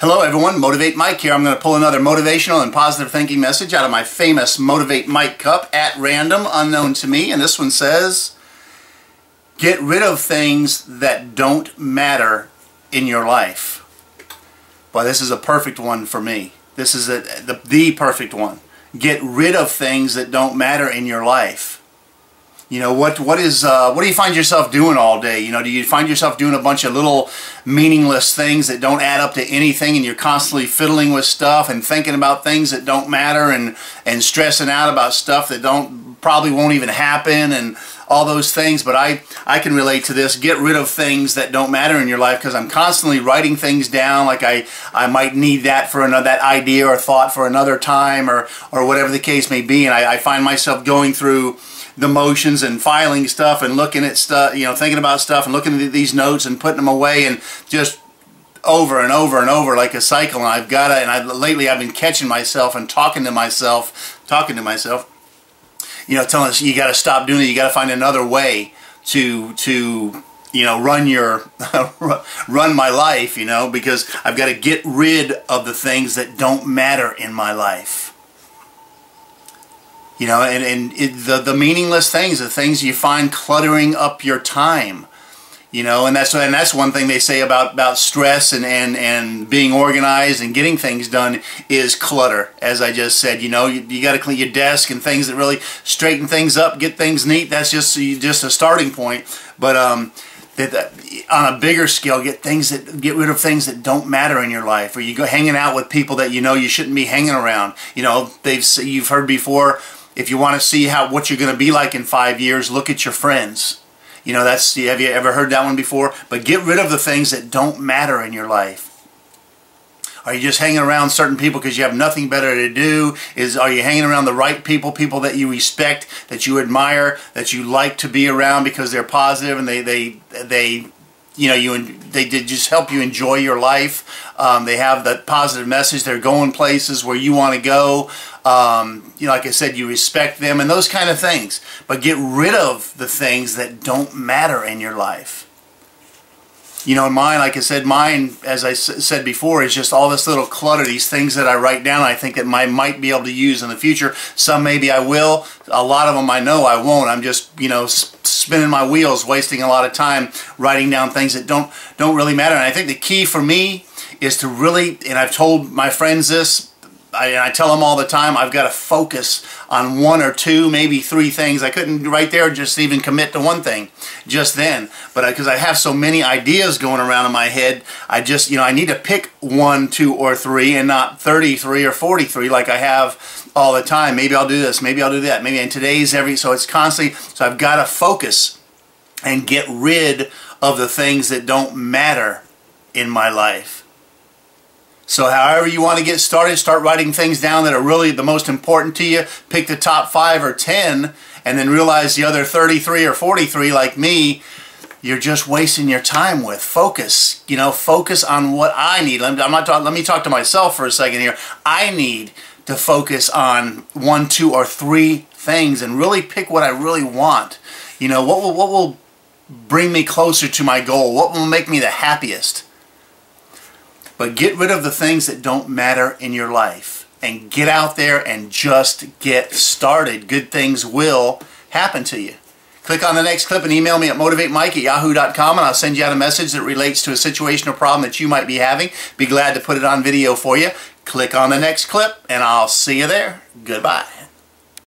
Hello everyone, Motivate Mike here. I'm going to pull another motivational and positive thinking message out of my famous Motivate Mike cup at random, unknown to me. And this one says, get rid of things that don't matter in your life. Boy, this is a perfect one for me. This is the perfect one. Get rid of things that don't matter in your life. You know, what do you find yourself doing all day? You know, do you find yourself doing a bunch of little meaningless things that don't add up to anything, and you're constantly fiddling with stuff and thinking about things that don't matter and stressing out about stuff that probably won't even happen and all those things? But I can relate to this. Get rid of things that don't matter in your life, because I'm constantly writing things down, like I might need that for that idea or thought for another time, or whatever the case may be, and I find myself going through the motions and filing stuff and looking at stuff, you know, thinking about stuff and looking at these notes and putting them away, and just over and over and over like a cycle. And lately I've been catching myself and talking to myself, you know, telling us, you got to stop doing it. You got to find another way to you know, run my life, you know, because I've got to get rid of the things that don't matter in my life. You know, the meaningless things, the things you find cluttering up your time. You know, and that's one thing they say about stress and being organized and getting things done is clutter. As I just said, you know, you got to clean your desk and things that really straighten things up, get things neat. That's just a starting point. But on a bigger scale, get rid of things that don't matter in your life, or you go hanging out with people that you know you shouldn't be hanging around. You know, you've heard before, if you want to see what you're going to be like in 5 years, look at your friends. You know, have you ever heard that one before? But get rid of the things that don't matter in your life. Are you just hanging around certain people because you have nothing better to do? Are you hanging around the right people that you respect, that you admire, that you like to be around because they're positive and they you know, they just help you enjoy your life. They have that positive message. They're going places where you want to go. You know, like I said, you respect them and those kind of things. But get rid of the things that don't matter in your life. You know, mine, like I said, as I said before, is just all this little clutter, these things that I write down I think that I might be able to use in the future. Some maybe I will. A lot of them I know I won't. I'm just, you know, spinning my wheels, wasting a lot of time writing down things that don't really matter. And I think the key for me is to really, and I've told my friends this, I tell them all the time, I've got to focus on one or two, maybe three things. I couldn't right there just even commit to one thing just then. But because I have so many ideas going around in my head, I just, you know, I need to pick 1, 2, or 3 and not 33 or 43 like I have all the time. Maybe I'll do this, maybe I'll do that. Maybe in today's so it's constantly, so I've got to focus and get rid of the things that don't matter in my life. So however you want to get started, start writing things down that are really the most important to you. Pick the top 5 or 10, and then realize the other 33 or 43, like me, you're just wasting your time with. Focus. You know, focus on what I need. Let me talk to myself for a second here. I need to focus on 1, 2, or 3 things and really pick what I really want. You know, what will bring me closer to my goal? What will make me the happiest? But get rid of the things that don't matter in your life and get out there and just get started. Good things will happen to you. Click on the next clip and email me at motivatemike@yahoo.com, and I'll send you out a message that relates to a situation or problem that you might be having. Be glad to put it on video for you. Click on the next clip and I'll see you there. Goodbye.